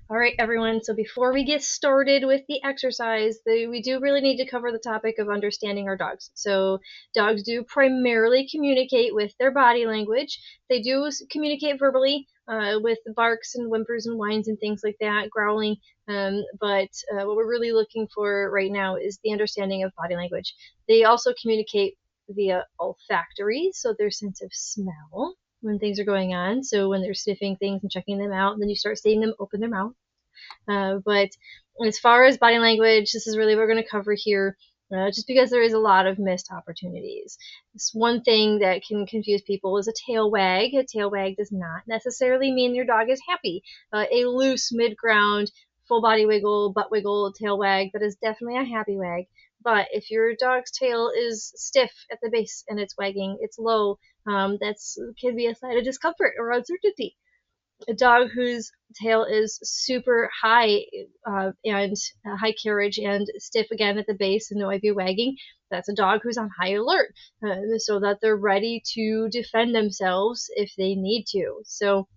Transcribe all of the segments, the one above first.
All right, everyone. So before we get started with the exercise, we do really need to cover the topic of understanding our dogs. So dogs do primarily communicate with their body language. They do communicate verbally with barks and whimpers and whines and things like that, growling. But what we're really looking for right now is the understanding of body language. They also communicate via olfactory, so their sense of smell when things are going on. So when they're sniffing things and checking them out, then you start seeing them open their mouth. But as far as body language, this is really what we're going to cover here. Just because there is a lot of missed opportunities. This one thing that can confuse people is a tail wag. A tail wag does not necessarily mean your dog is happy. A loose mid-ground, full body wiggle, butt wiggle, tail wag, that is definitely a happy wag. But if your dog's tail is stiff at the base and it's wagging, it's low, that's can be a sign of discomfort or uncertainty. A dog whose tail is super high and high carriage and stiff again at the base and might be wagging, that's a dog who's on high alert so that they're ready to defend themselves if they need to. So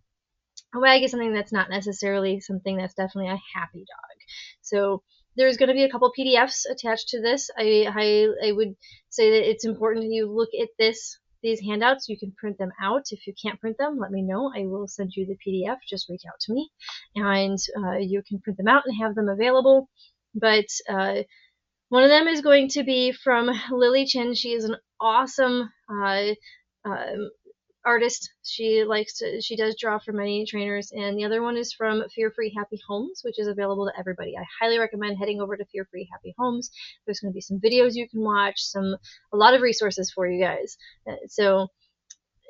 a wag is something that's not necessarily something that's definitely a happy dog. So there's going to be a couple PDFs attached to this. I would say that it's important that you look at these handouts. You can print them out. If you can't print them, let me know. I will send you the PDF. Just reach out to me, and you can print them out and have them available. But one of them is going to be from Lily Chen. She is an awesome artist. She does draw for many trainers, and the other one is from Fear Free Happy Homes, which is available to everybody. I highly recommend heading over to Fear Free Happy Homes. There's going to be some videos you can watch, a lot of resources for you guys. So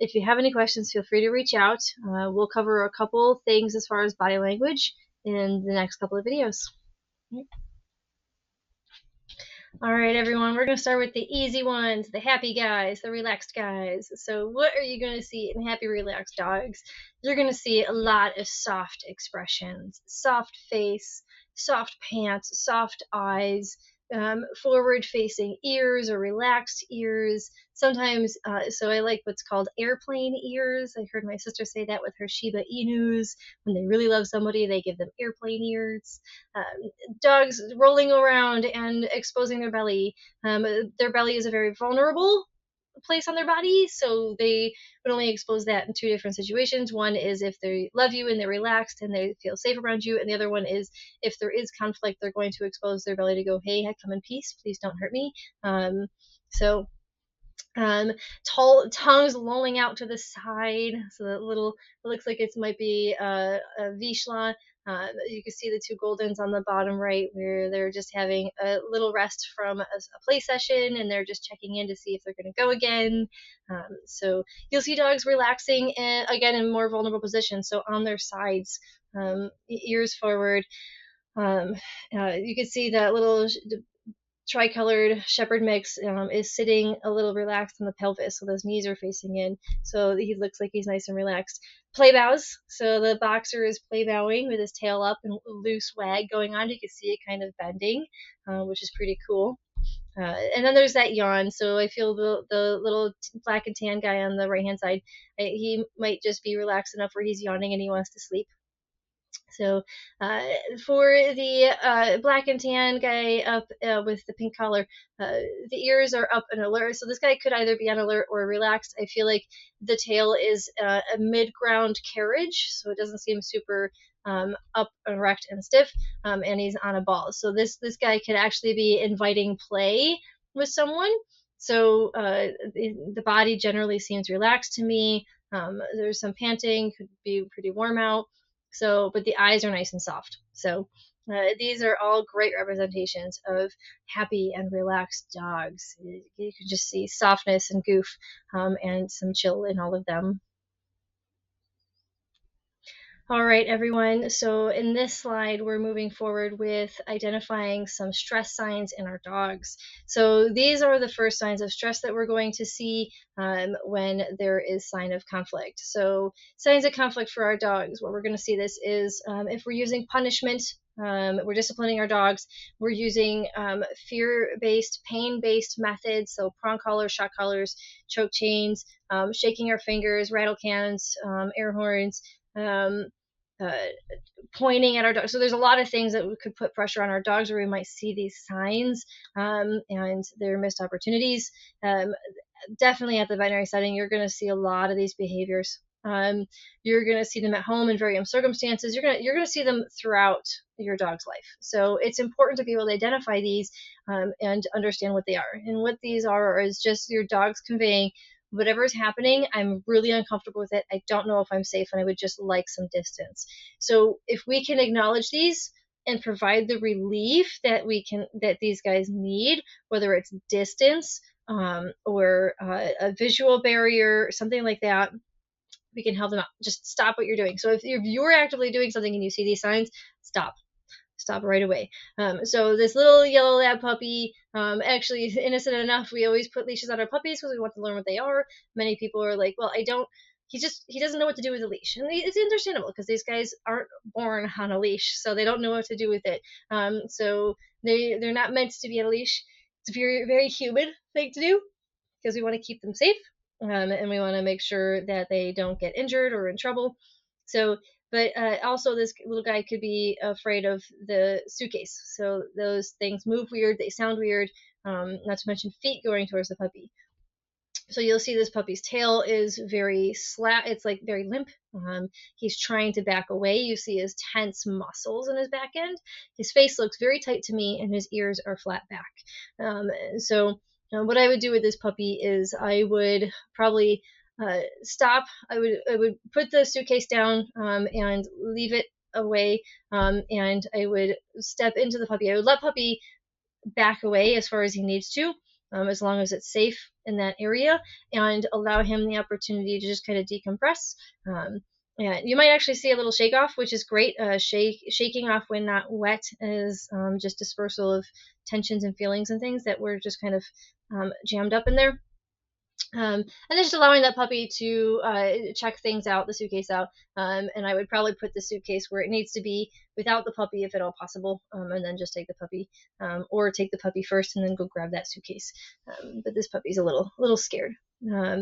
if you have any questions, feel free to reach out. We'll cover a couple things as far as body language in the next couple of videos. All right, everyone, we're going to start with the easy ones, the happy guys, the relaxed guys. So what are you going to see in happy, relaxed dogs? You're going to see a lot of soft expressions, soft face, soft pants, soft eyes, forward-facing ears or relaxed ears. Sometimes, so I like what's called airplane ears. I heard my sister say that with her Shiba Inus. When they really love somebody, they give them airplane ears. Dogs rolling around and exposing their belly. Their belly is a very vulnerable place on their body, so they would only expose that in two different situations. One is if they love you and they're relaxed and they feel safe around you, and the other one is if there is conflict, they're going to expose their belly to go, hey, I come in peace, please don't hurt me. So tall tongues lolling out to the side, so that little, it looks like it might be a Vizsla. You can see the two Goldens on the bottom right, where they're just having a little rest from a play session, and they're just checking in to see if they're going to go again. So you'll see dogs relaxing again in more vulnerable positions, so on their sides, ears forward. You can see that little tricolored shepherd mix is sitting a little relaxed on the pelvis, so those knees are facing in, so he looks like he's nice and relaxed. Play bows, so the boxer is play bowing with his tail up and loose wag going on. You can see it kind of bending, which is pretty cool. And then there's that yawn, so I feel the little black and tan guy on the right hand side, he might just be relaxed enough where he's yawning and he wants to sleep. So for the black and tan guy up with the pink collar, the ears are up and alert. So this guy could either be on alert or relaxed. I feel like the tail is a mid-ground carriage, so it doesn't seem super up erect and stiff, and he's on a ball. So this guy could actually be inviting play with someone. So the body generally seems relaxed to me. There's some panting, could be pretty warm out. So, but the eyes are nice and soft. So these are all great representations of happy and relaxed dogs. You can just see softness and goof and some chill in all of them. All right, everyone. So in this slide, we're moving forward with identifying some stress signs in our dogs. So these are the first signs of stress that we're going to see when there is sign of conflict. So signs of conflict for our dogs, what we're going to see this is if we're using punishment, we're disciplining our dogs, we're using fear-based, pain-based methods, so prong collars, shock collars, choke chains, shaking our fingers, rattle cans, air horns, pointing at our dog. So there's a lot of things that could put pressure on our dogs where we might see these signs, and their missed opportunities. Definitely at the veterinary setting, you're going to see a lot of these behaviors. You're going to see them at home in various circumstances. You're going to see them throughout your dog's life. So it's important to be able to identify these, and understand what they are. And what these are is just your dog's conveying, whatever is happening, I'm really uncomfortable with it. I don't know if I'm safe, and I would just like some distance. So if we can acknowledge these and provide the relief that these guys need, whether it's distance, or a visual barrier, something like that, we can help them out. Just stop what you're doing. So if you're actively doing something and you see these signs, stop right away. So this little yellow lab puppy, actually innocent enough, we always put leashes on our puppies because we want to learn what they are. Many people are like, well, he doesn't know what to do with a leash. And it's understandable because these guys aren't born on a leash, so they don't know what to do with it. So they're not meant to be on a leash. It's a very, very human thing to do because we want to keep them safe, and we want to make sure that they don't get injured or in trouble. So, but also this little guy could be afraid of the suitcase. So those things move weird, they sound weird, not to mention feet going towards the puppy. So you'll see this puppy's tail is very it's like very limp. He's trying to back away. You see his tense muscles in his back end. His face looks very tight to me, and his ears are flat back. So what I would do with this puppy is I would probably stop. I would put the suitcase down, and leave it away, and I would step into the puppy. I would let puppy back away as far as he needs to, as long as it's safe in that area, and allow him the opportunity to just kind of decompress. And you might actually see a little shake off, which is great. Shaking off when not wet is just dispersal of tensions and feelings and things that were just kind of jammed up in there. And then just allowing that puppy to check things out, the suitcase out, and I would probably put the suitcase where it needs to be without the puppy if at all possible, and then just take the puppy, or take the puppy first and then go grab that suitcase. But this puppy's a little scared.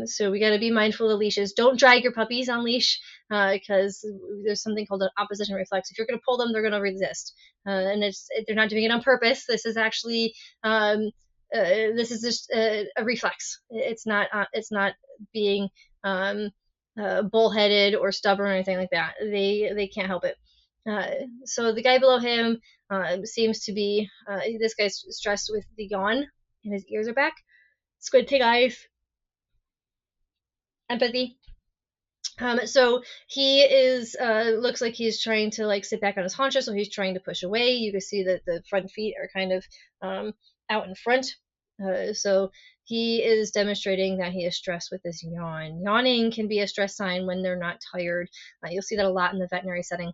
So we got to be mindful of leashes. Don't drag your puppies on leash, because there's something called an opposition reflex. If you're going to pull them, they're going to resist, and they're not doing it on purpose. This is actually this is just a reflex. It's not being bullheaded or stubborn or anything like that. They can't help it. So the guy below him seems to be this guy's stressed with the yawn, and his ears are back. Squinting eyes. Empathy. So he is looks like he's trying to like sit back on his haunches, so he's trying to push away. You can see that the front feet are kind of out in front. So he is demonstrating that he is stressed with this yawn. Yawning can be a stress sign when they're not tired. You'll see that a lot in the veterinary setting.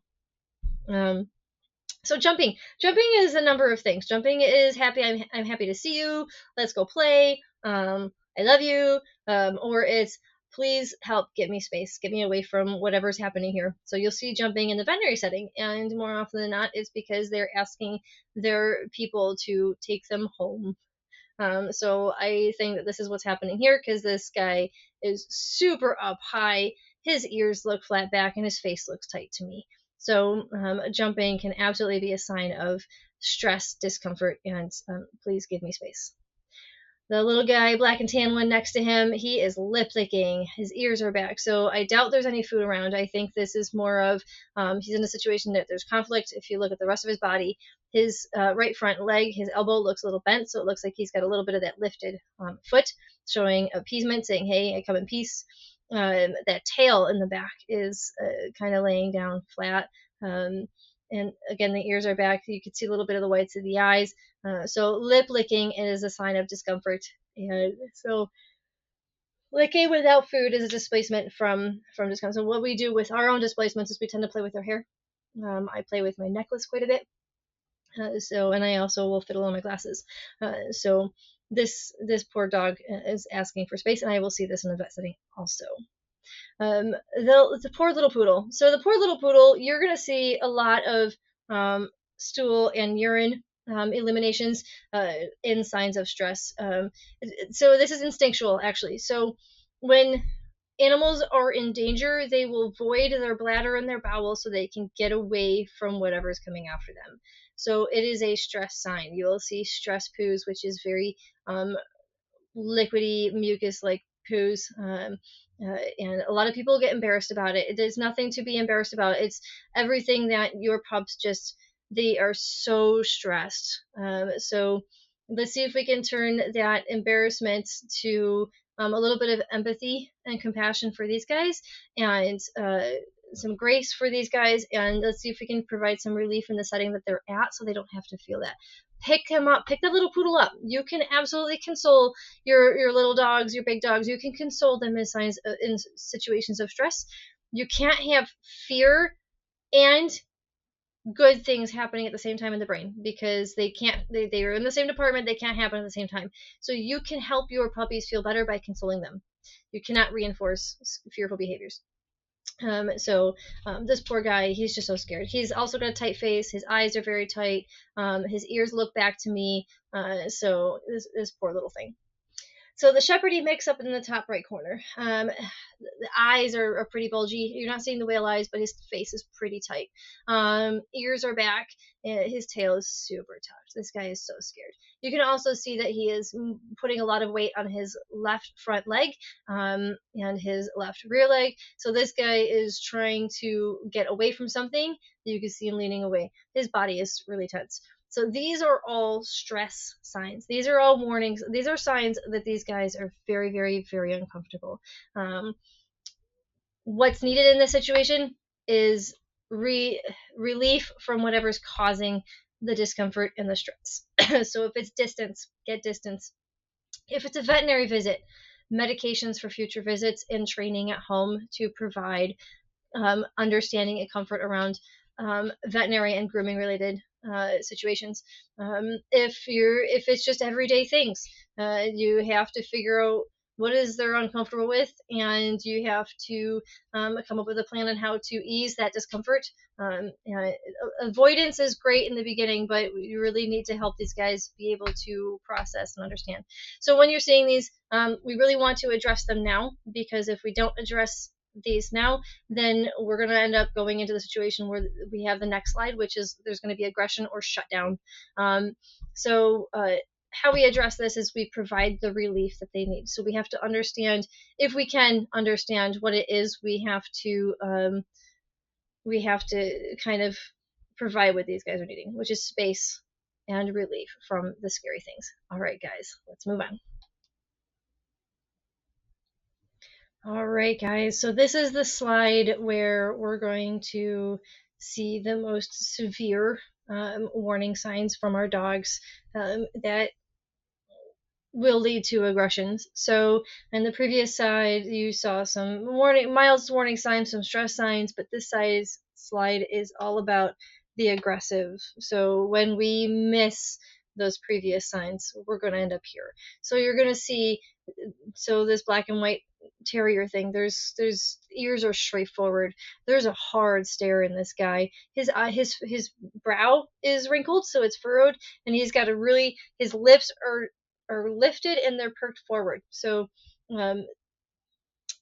So jumping is a number of things. Jumping is happy. I'm happy to see you. Let's go play. I love you. Or it's please help, get me space, get me away from whatever's happening here. So you'll see jumping in the veterinary setting, and more often than not, it's because they're asking their people to take them home. So I think that this is what's happening here, because this guy is super up high. His ears look flat back, and his face looks tight to me. So jumping can absolutely be a sign of stress, discomfort, and please give me space. The little guy, black and tan one next to him, he is lip licking. His ears are back. So I doubt there's any food around. I think this is more of he's in a situation that there's conflict. If you look at the rest of his body, his right front leg, his elbow looks a little bent. So it looks like he's got a little bit of that lifted foot, showing appeasement, saying, hey, I come in peace. That tail in the back is kind of laying down flat. And again, the ears are back. You can see a little bit of the whites of the eyes. So lip licking is a sign of discomfort. And so licking without food is a displacement from discomfort. So what we do with our own displacements is we tend to play with our hair. I play with my necklace quite a bit. And I also will fiddle on my glasses. So this poor dog is asking for space, and I will see this in the vet setting also. The poor little poodle. So the poor little poodle, you're going to see a lot of stool and urine eliminations in signs of stress. So this is instinctual, actually. So when animals are in danger, they will void their bladder and their bowel so they can get away from whatever's coming after them. So it is a stress sign. You will see stress poos, which is very liquidy, mucus like poos. And a lot of people get embarrassed about it. There's nothing to be embarrassed about. It's everything that your pups just, they are so stressed. So let's see if we can turn that embarrassment to a little bit of empathy and compassion for these guys, and some grace for these guys, and let's see if we can provide some relief in the setting that they're at so they don't have to feel that. Pick him up, pick that little poodle up. You can absolutely console your little dogs, your big dogs. You can console them in signs in situations of stress. You can't have fear and good things happening at the same time in the brain, because they can't, they are in the same department, they can't happen at the same time. So you can help your puppies feel better by consoling them. You cannot reinforce fearful behaviors. This poor guy, he's just so scared. He's also got a tight face. His eyes are very tight. His ears look back to me. So this poor little thing. So the Shepherdy mix up in the top right corner. The eyes are pretty bulgy. You're not seeing the whale eyes, but his face is pretty tight. Ears are back. And his tail is super tucked. This guy is so scared. You can also see that he is putting a lot of weight on his left front leg and his left rear leg. So this guy is trying to get away from something. You can see him leaning away. His body is really tense. So these are all stress signs. These are all warnings. These are signs that these guys are very, very, very uncomfortable. What's needed in this situation is relief from whatever's causing the discomfort and the stress. So if it's distance, get distance. If it's a veterinary visit, medications for future visits and training at home to provide understanding and comfort around veterinary and grooming related situations. If it's just everyday things, you have to figure out what is they're uncomfortable with, and you have to come up with a plan on how to ease that discomfort. Avoidance is great in the beginning, but you really need to help these guys be able to process and understand. So when you're seeing these, we really want to address them now, because if we don't address these now, then we're going to end up going into the situation where we have the next slide, which is there's going to be aggression or shutdown. How we address this is we provide the relief that they need. So we have to understand, if we can understand what it is, we have to kind of provide what these guys are needing, which is space and relief from the scary things. All right, guys, let's move on. All right, guys, so this is the slide where we're going to see the most severe warning signs from our dogs that will lead to aggressions. So in the previous slide, you saw some mild warning signs, some stress signs, but this slide is all about the aggressive. So when we miss those previous signs, we're going to end up here. So you're going to see, so this black and white terrier thing, there's ears are straight forward. There's a hard stare in this guy. His brow is wrinkled, so it's furrowed, and he's got his lips are lifted and they're perked forward. So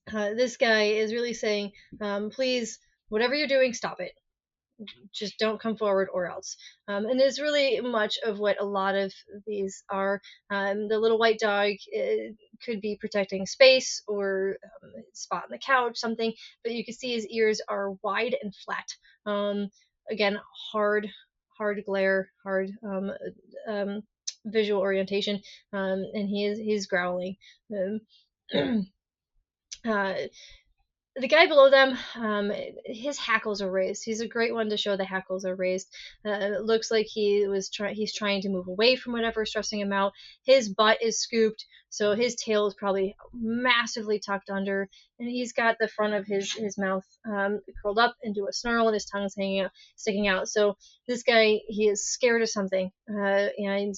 this guy is really saying, please, whatever you're doing, stop it. Just don't come forward or else. And it's really much of what a lot of these are. The little white dog could be protecting space or spot on the couch, something, but you can see his ears are wide and flat. Again, hard glare, hard visual orientation, and he's growling. The guy below them, his hackles are raised. He's a great one to show the hackles are raised. It looks like he's trying to move away from whatever's stressing him out. His butt is scooped, so his tail is probably massively tucked under, and he's got the front of his mouth curled up into a snarl, and his tongue's sticking out. So this guy, he is scared of something, and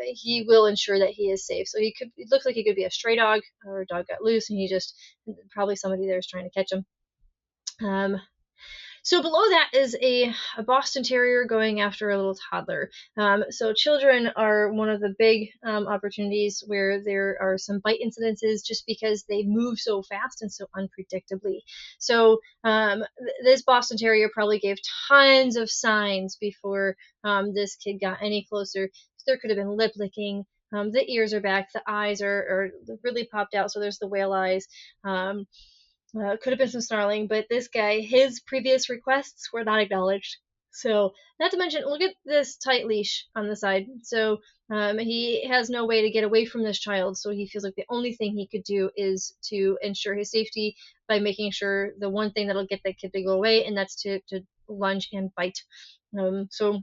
he will ensure that he is safe. So it looks like he could be a stray dog, or a dog got loose and he just, probably somebody there is trying to catch him. So below that is a Boston Terrier going after a little toddler. So children are one of the big opportunities where there are some bite incidences just because they move so fast and so unpredictably. So this Boston Terrier probably gave tons of signs before this kid got any closer. There could have been lip licking. The ears are back. The eyes are really popped out. So there's the whale eyes. Could have been some snarling, but this guy, his previous requests were not acknowledged. So, not to mention, look at this tight leash on the side. So, he has no way to get away from this child, so he feels like the only thing he could do is to ensure his safety by making sure the one thing that'll get that kid to go away, and that's to lunge and bite. So,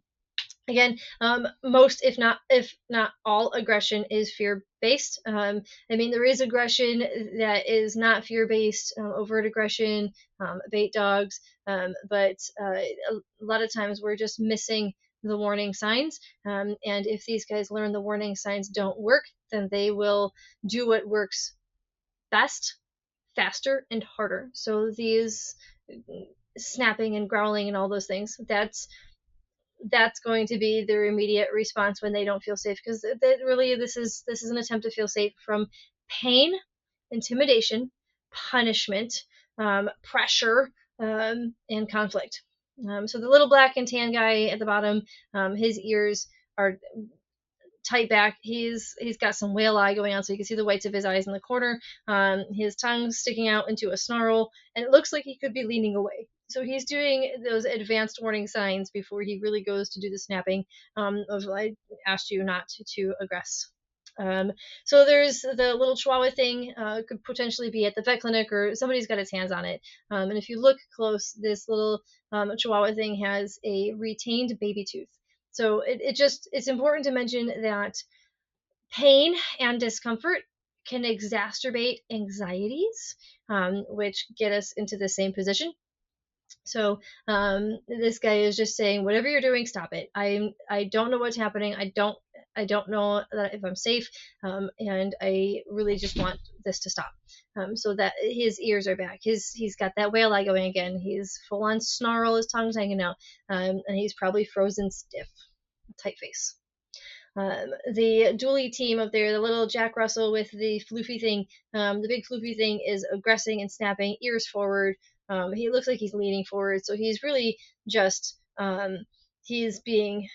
again, most if not all aggression is fear based. I mean, there is aggression that is not fear based, overt aggression, bait dogs, but a lot of times we're just missing the warning signs, and if these guys learn the warning signs don't work, then they will do what works best, faster and harder. So these snapping and growling and all those things, that's going to be their immediate response when they don't feel safe, because really this is an attempt to feel safe from pain, intimidation, punishment, pressure, and conflict. So the little black and tan guy at the bottom, his ears are tight back. He's got some whale eye going on, so you can see the whites of his eyes in the corner. His tongue sticking out into a snarl, and it looks like he could be leaning away. So he's doing those advanced warning signs before he really goes to do the snapping. Of I asked you not to aggress. So there's the little Chihuahua thing. Could potentially be at the vet clinic, or somebody's got its hands on it. And if you look close, this little Chihuahua thing has a retained baby tooth. So it's important to mention that pain and discomfort can exacerbate anxieties, which get us into the same position. So this guy is just saying, whatever you're doing, stop it. I don't know what's happening. I don't know if I'm safe, and I really just want this to stop. So that his ears are back. He's got that whale eye going again. He's full on snarl. His tongue's hanging out, and he's probably frozen stiff, tight face. The dually team up there, the little Jack Russell with the floofy thing, the big floofy thing is aggressing and snapping, ears forward. He looks like he's leaning forward, so he's really just he's being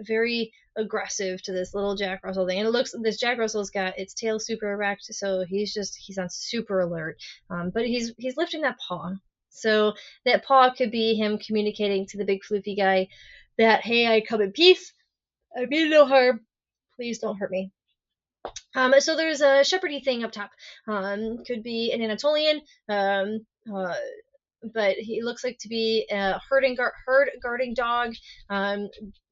very aggressive to this little Jack Russell thing. And it looks, this Jack Russell's got its tail super erect, so he's on super alert. But he's lifting that paw, so that paw could be him communicating to the big floofy guy that, hey, I come in peace. I mean no harm. Please don't hurt me. So there's a shepherdy thing up top. Could be an Anatolian, but he looks like to be a herd guarding dog.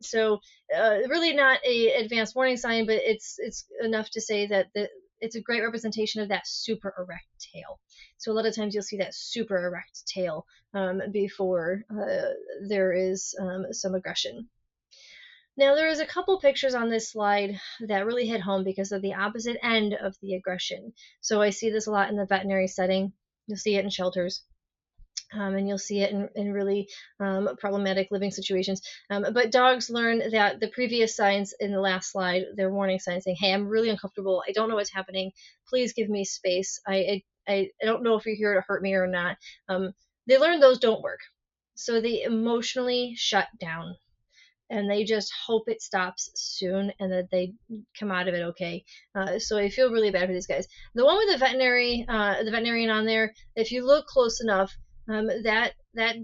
So really not a advanced warning sign, but it's enough to say that it's a great representation of that super erect tail. So a lot of times you'll see that super erect tail before there is some aggression. Now, there is a couple pictures on this slide that really hit home because of the opposite end of the aggression. So I see this a lot in the veterinary setting. You'll see it in shelters. And you'll see it in really problematic living situations. But dogs learn that the previous signs in the last slide, they're warning signs saying, hey, I'm really uncomfortable. I don't know what's happening. Please give me space. I don't know if you're here to hurt me or not. They learn those don't work. So they emotionally shut down, and they just hope it stops soon and that they come out of it okay. So I feel really bad for these guys. The one with the veterinarian on there, if you look close enough, that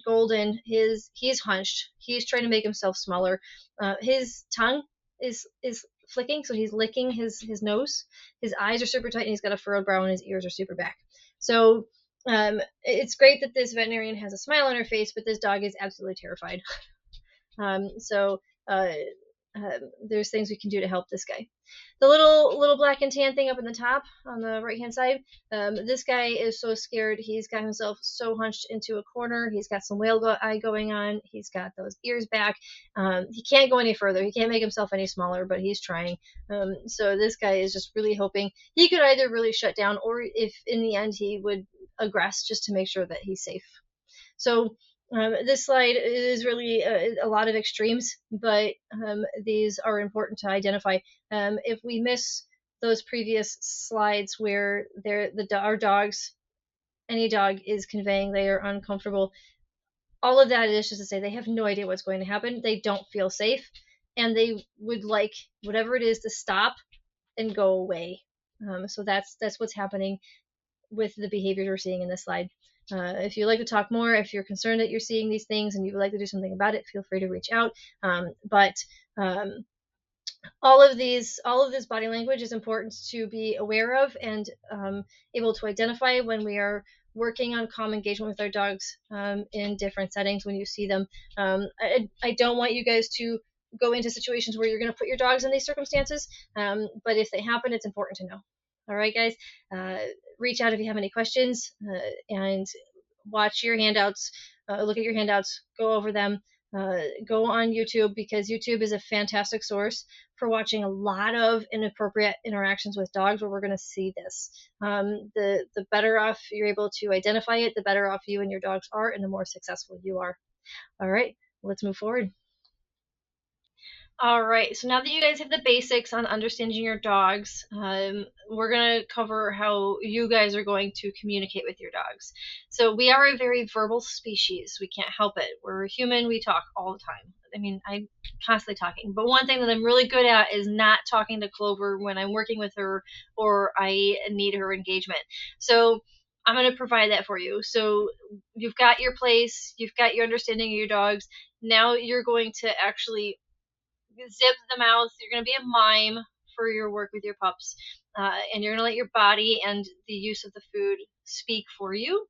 golden, he's hunched. He's trying to make himself smaller. His tongue is flicking, so he's licking his nose. His eyes are super tight, and he's got a furrowed brow, and his ears are super back. So it's great that this veterinarian has a smile on her face, but this dog is absolutely terrified. So there's things we can do to help this guy. The little black and tan thing up in the top on the right hand side, this guy is so scared. He's got himself so hunched into a corner. He's got some whale eye going on. He's got those ears back. He can't go any further. He can't make himself any smaller, but he's trying. So this guy is just really hoping he could either really shut down, or if in the end he would aggress just to make sure that he's safe. So This slide is really a lot of extremes, but these are important to identify. If we miss those previous slides where our dogs, any dog is conveying they are uncomfortable, all of that is just to say they have no idea what's going to happen. They don't feel safe, and they would like whatever it is to stop and go away. So that's what's happening with the behaviors we're seeing in this slide. If you'd like to talk more, if you're concerned that you're seeing these things and you would like to do something about it, feel free to reach out. But all of this body language is important to be aware of and able to identify when we are working on calm engagement with our dogs in different settings when you see them. I don't want you guys to go into situations where you're going to put your dogs in these circumstances, but if they happen, it's important to know. All right, guys, reach out if you have any questions, and watch your handouts, look at your handouts, go over them. Go on YouTube, because YouTube is a fantastic source for watching a lot of inappropriate interactions with dogs where we're going to see this. The better off you're able to identify it, the better off you and your dogs are, and the more successful you are. All right, let's move forward. All right, so now that you guys have the basics on understanding your dogs, we're going to cover how you guys are going to communicate with your dogs. So we are a very verbal species. We can't help it. We're human. We talk all the time. I mean, I'm constantly talking. But one thing that I'm really good at is not talking to Clover when I'm working with her or I need her engagement. So I'm going to provide that for you. So you've got your place. You've got your understanding of your dogs. Now you're going to actually zip the mouth. You're going to be a mime for your work with your pups, and you're going to let your body and the use of the food speak for you.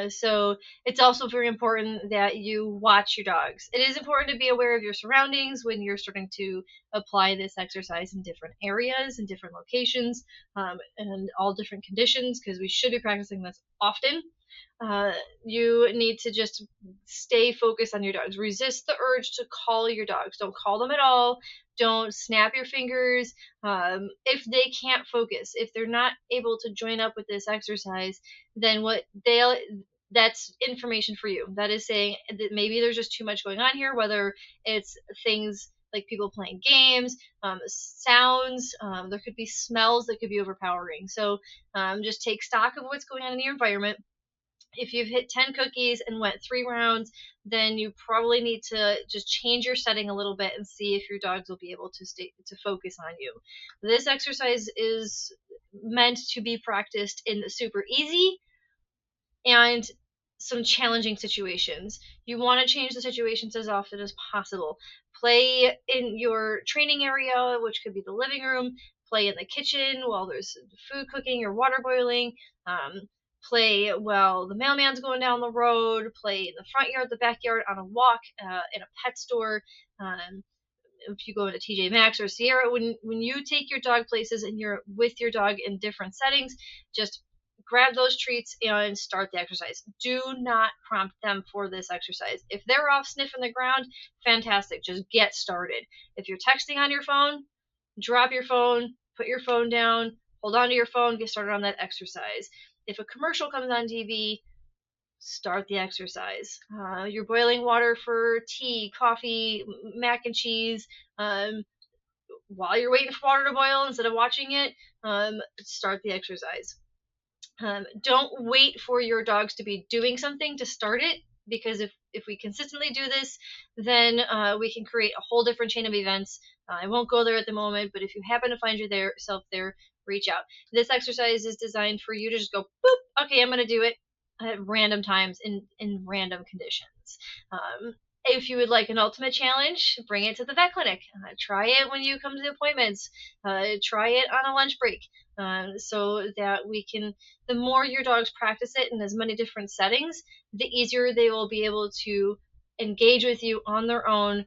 So it's also very important that you watch your dogs. It is important to be aware of your surroundings when you're starting to apply this exercise in different areas, in different locations, and all different conditions, because we should be practicing this often. You need to just stay focused on your dogs. Resist the urge to call your dogs. Don't call them at all. Don't snap your fingers. If they can't focus, if they're not able to join up with this exercise, then that's information for you. That is saying that maybe there's just too much going on here, whether it's things like people playing games, sounds, there could be smells that could be overpowering. So just take stock of what's going on in your environment. If you've hit 10 cookies and went 3 rounds, then you probably need to just change your setting a little bit and see if your dogs will be able to focus on you. This exercise is meant to be practiced in the super easy and some challenging situations. You want to change the situations as often as possible. Play in your training area, which could be the living room. Play in the kitchen while there's food cooking or water boiling. Play while the mailman's going down the road. Play in the front yard, the backyard, on a walk, in a pet store. If you go into TJ Maxx or Sierra, when you take your dog places and you're with your dog in different settings, just grab those treats and start the exercise. Do not prompt them for this exercise. If they're off sniffing the ground, fantastic. Just get started. If you're texting on your phone, drop your phone, put your phone down, hold on to your phone, get started on that exercise. If a commercial comes on TV, start the exercise. You're boiling water for tea, coffee, mac and cheese. While you're waiting for water to boil, instead of watching it, start the exercise. Don't wait for your dogs to be doing something to start it, because if we consistently do this, then we can create a whole different chain of events. I won't go there at the moment, but if you happen to find yourself there, reach out. This exercise is designed for you to just go, boop, okay, I'm going to do it at random times in random conditions. If you would like an ultimate challenge, bring it to the vet clinic. Try it when you come to the appointments. Try it on a lunch break, so that we can, the more your dogs practice it in as many different settings, the easier they will be able to engage with you on their own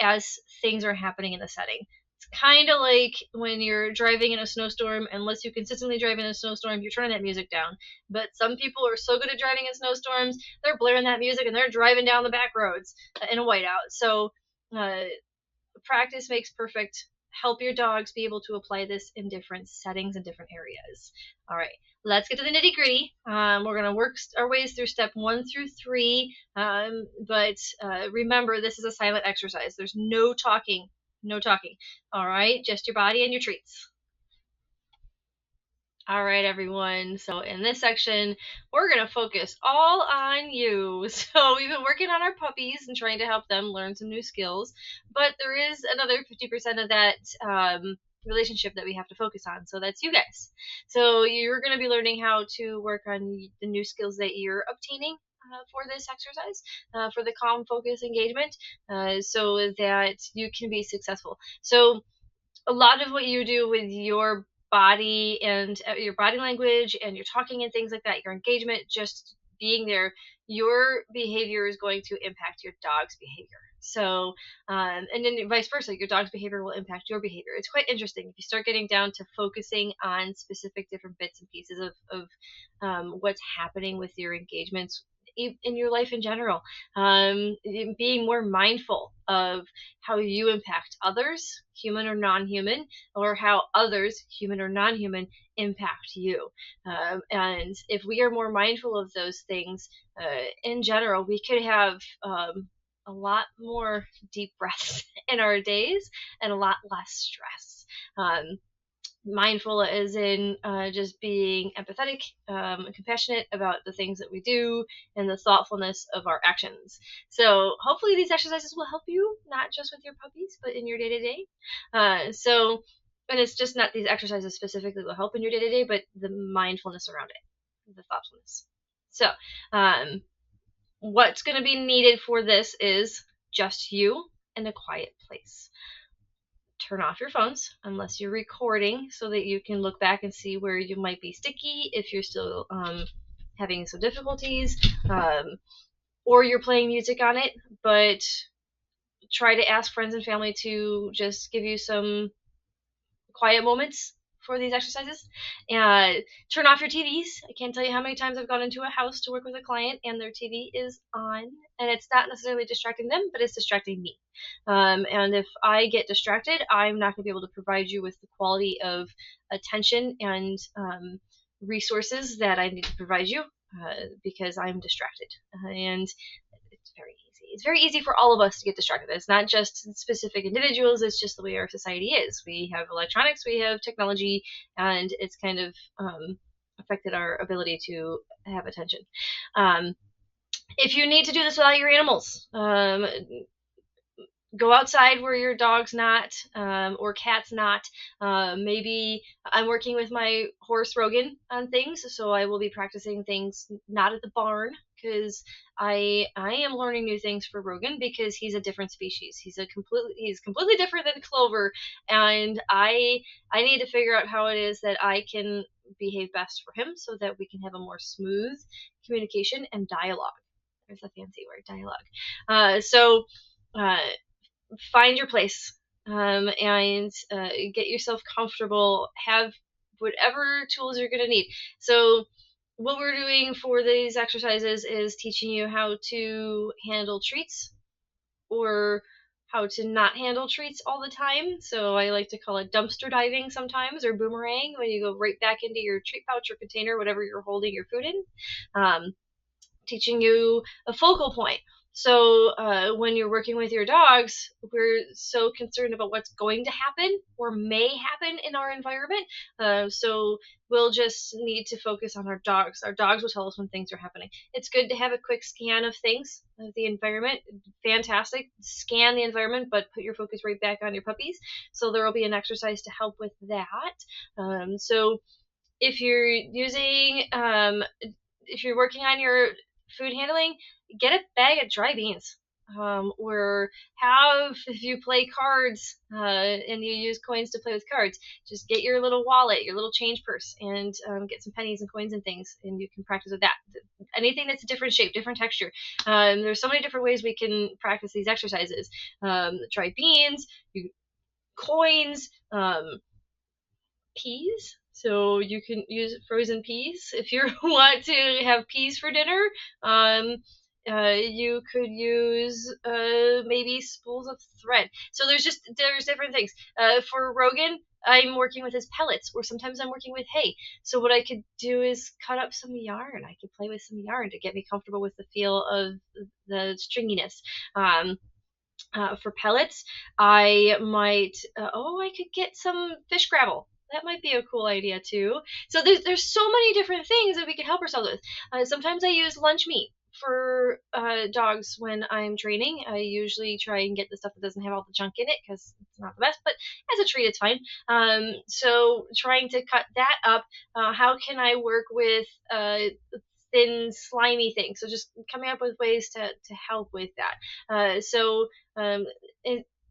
as things are happening in the setting. It's kind of like when you're driving in a snowstorm. Unless you consistently drive in a snowstorm, you're turning that music down. But some people are so good at driving in snowstorms, they're blaring that music and they're driving down the back roads in a whiteout. So practice makes perfect. help your dogs be able to apply this in different settings and different areas. All right, let's get to the nitty gritty. We're going to work our ways through step 1 through 3. But remember, this is a silent exercise. There's no talking. No talking. All right, just your body and your treats. All right, everyone. So in this section, we're going to focus all on you. So we've been working on our puppies and trying to help them learn some new skills, but there is another 50% of that relationship that we have to focus on. So that's you guys. So you're going to be learning how to work on the new skills that you're obtaining for this exercise, for the calm focus engagement, so that you can be successful. So a lot of what you do with your body and your body language and your talking and things like that, your engagement, just being there, your behavior is going to impact your dog's behavior. So, and then vice versa, your dog's behavior will impact your behavior. It's quite interesting if you start getting down to focusing on specific different bits and pieces of what's happening with your engagements in your life in general, being more mindful of how you impact others, human or non-human, or how others, human or non-human, impact you. And if we are more mindful of those things, in general, we could have a lot more deep breaths in our days and a lot less stress. Mindful as in just being empathetic and compassionate about the things that we do and the thoughtfulness of our actions. So hopefully these exercises will help you, not just with your puppies, but in your day-to-day. And it's just not these exercises specifically will help in your day-to-day, but the mindfulness around it, the thoughtfulness. So what's going to be needed for this is just you and a quiet place. Turn off your phones unless you're recording so that you can look back and see where you might be sticky if you're still having some difficulties, or you're playing music on it, but try to ask friends and family to just give you some quiet moments for these exercises. Turn off your TVs. I can't tell you how many times I've gone into a house to work with a client and their TV is on, and it's not necessarily distracting them, but it's distracting me. And if I get distracted, I'm not going to be able to provide you with the quality of attention and resources that I need to provide you because I'm distracted. And it's very easy. It's very easy for all of us to get distracted. It's not just specific individuals, it's just the way our society is. We have electronics, we have technology, and it's kind of affected our ability to have attention. If you need to do this without your animals, go outside where your dog's not, or cat's not. Maybe I'm working with my horse Rogan on things, so I will be practicing things not at the barn, because I am learning new things for Rogan because he's a different species. He's completely different than Clover, and I need to figure out how it is that I can behave best for him so that we can have a more smooth communication and dialogue. There's a fancy word, dialogue. Find your place, and get yourself comfortable. Have whatever tools you're going to need. So what we're doing for these exercises is teaching you how to handle treats, or how to not handle treats all the time. So I like to call it dumpster diving sometimes, or boomerang, when you go right back into your treat pouch or container, whatever you're holding your food in. Teaching you a focal point. So when you're working with your dogs, we're so concerned about what's going to happen or may happen in our environment. So we'll just need to focus on our dogs. Our dogs will tell us when things are happening. It's good to have a quick scan of things, of the environment. Fantastic. Scan the environment, but put your focus right back on your puppies. So there will be an exercise to help with that. So if you're using, if you're working on your food handling, get a bag of dry beans, or if you play cards and you use coins to play with cards, just get your little wallet, your little change purse, and get some pennies and coins and things, and you can practice with that. Anything that's a different shape, different texture. There's so many different ways we can practice these exercises. Dry beans, coins, peas. So you can use frozen peas if you want to have peas for dinner. You could use maybe spools of thread. So there's different things. For Rogan, I'm working with his pellets, or sometimes I'm working with hay. So what I could do is cut up some yarn. I could play with some yarn to get me comfortable with the feel of the stringiness. For pellets, I might, I could get some fish gravel. That might be a cool idea too. So there's so many different things that we can help ourselves with. Sometimes I use lunch meat for dogs when I'm training. I usually try and get the stuff that doesn't have all the junk in it because it's not the best, but as a treat, it's fine. So trying to cut that up. How can I work with thin, slimy things? So just coming up with ways to help with that. Um,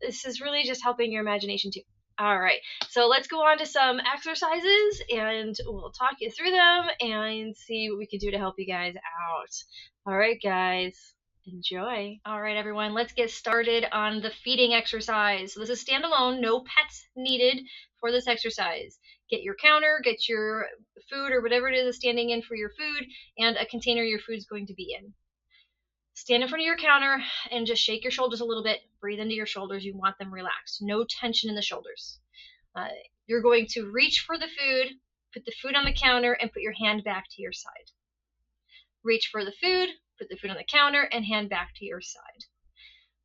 this is really just helping your imagination too. All right, so let's go on to some exercises and we'll talk you through them and see what we can do to help you guys out. All right, guys, enjoy. All right, everyone, let's get started on the feeding exercise. So this is standalone, no pets needed for this exercise. Get your counter, get your food or whatever it is standing in for your food, and a container your food's going to be in. Stand in front of your counter and just shake your shoulders a little bit. Breathe into your shoulders. You want them relaxed. No tension in the shoulders. You're going to reach for the food, put the food on the counter, and put your hand back to your side. Reach for the food, put the food on the counter, and hand back to your side.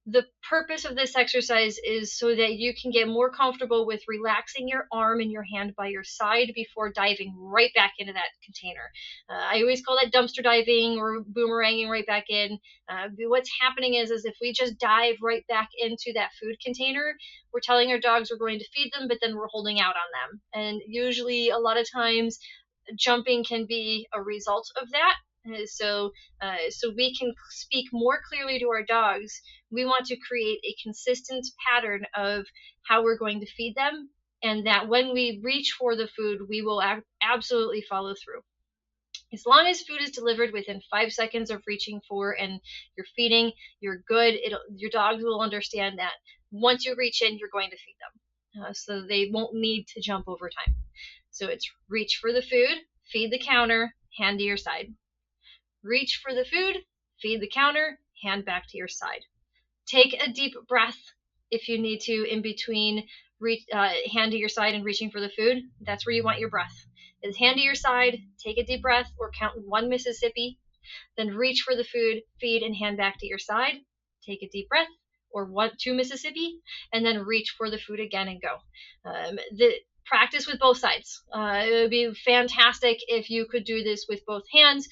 The purpose of this exercise is so that you can get more comfortable with relaxing your arm and your hand by your side before diving right back into that container. I always call that dumpster diving or boomeranging right back in. What's happening is if we just dive right back into that food container, we're telling our dogs we're going to feed them, but then we're holding out on them. And usually a lot of times jumping can be a result of that. So we can speak more clearly to our dogs. We want to create a consistent pattern of how we're going to feed them, and that when we reach for the food, we will absolutely follow through. As long as food is delivered within 5 seconds of reaching for and you're feeding, you're good. Your dogs will understand that once you reach in, you're going to feed them. So they won't need to jump over time. So it's reach for the food, feed the counter, hand to your side. Reach for the food, feed the counter, hand back to your side. Take a deep breath if you need to in between hand to your side and reaching for the food. That's where you want your breath. Is hand to your side, take a deep breath or count 1 Mississippi, then reach for the food, feed, and hand back to your side. Take a deep breath or 2 Mississippi, and then reach for the food again and go. Practice with both sides. It would be fantastic if you could do this with both hands,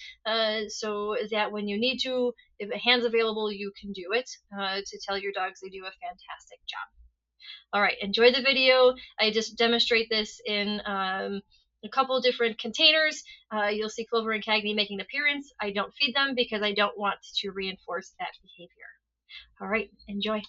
so that when you need to, if a hand's available, you can do it, to tell your dogs they do a fantastic job. All right, enjoy the video. I just demonstrate this in a couple different containers. You'll see Clover and Cagney making an appearance. I don't feed them because I don't want to reinforce that behavior. All right, enjoy.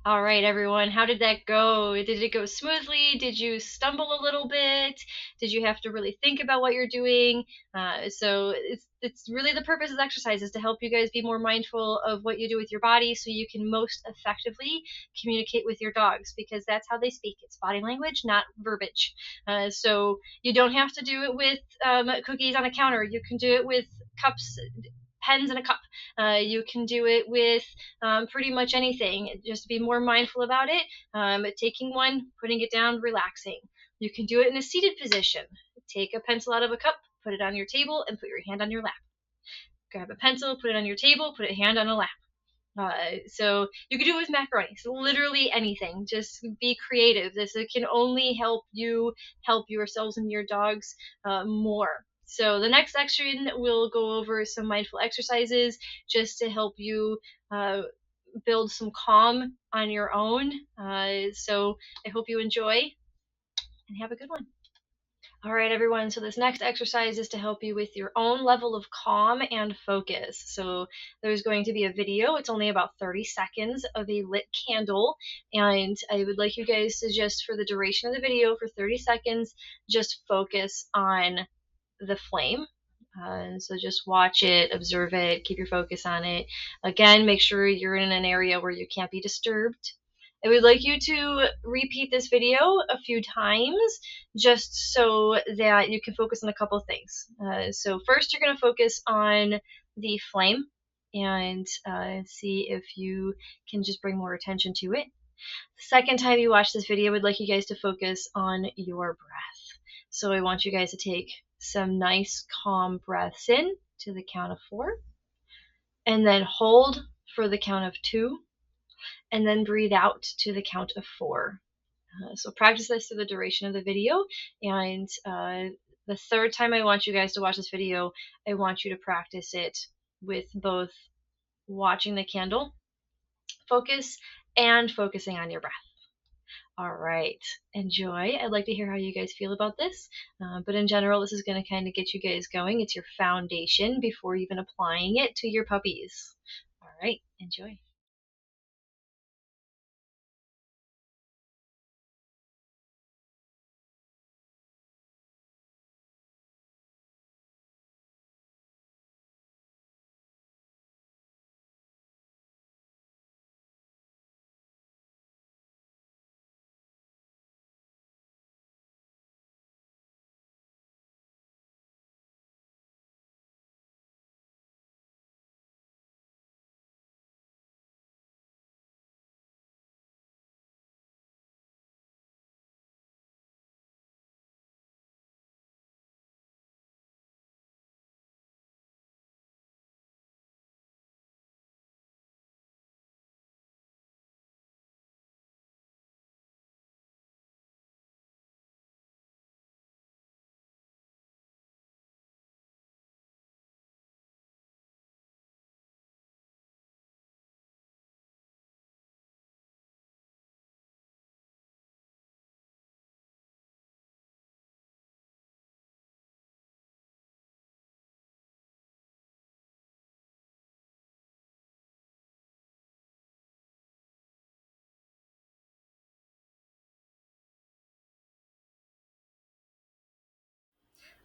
All right, everyone, how did that go? Did it go smoothly? Did you stumble a little bit? Did you have to really think about what you're doing? So it's really the purpose of exercise is to help you guys be more mindful of what you do with your body so you can most effectively communicate with your dogs, because that's how they speak. It's body language, not verbiage. So you don't have to do it with cookies on a counter. You can do it with cups, pens in a cup. You can do it with pretty much anything. Just be more mindful about it. Taking one, putting it down, relaxing. You can do it in a seated position. Take a pencil out of a cup, put it on your table, and put your hand on your lap. Grab a pencil, put it on your table, put a hand on a lap. So you can do it with macaroni. So literally anything. Just be creative. This can only help you help yourselves and your dogs more. So the next section we'll go over some mindful exercises just to help you build some calm on your own. So I hope you enjoy and have a good one. All right, everyone. So this next exercise is to help you with your own level of calm and focus. So there's going to be a video. It's only about 30 seconds of a lit candle. And I would like you guys to just, for the duration of the video, for 30 seconds, just focus on the flame. So just watch it, observe it, keep your focus on it. Again, make sure you're in an area where you can't be disturbed. I would like you to repeat this video a few times just so that you can focus on a couple of things. So first, you're going to focus on the flame and see if you can just bring more attention to it. The second time you watch this video, I would like you guys to focus on your breath. So I want you guys to take some nice calm breaths in to the count of 4, and then hold for the count of 2, and then breathe out to the count of 4. So practice this for the duration of the video, and the third time I want you guys to watch this video, I want you to practice it with both watching the candle, focus, and focusing on your breath. All right, enjoy. I'd like to hear how you guys feel about this, but in general, this is going to kind of get you guys going. It's your foundation before even applying it to your puppies. All right, enjoy.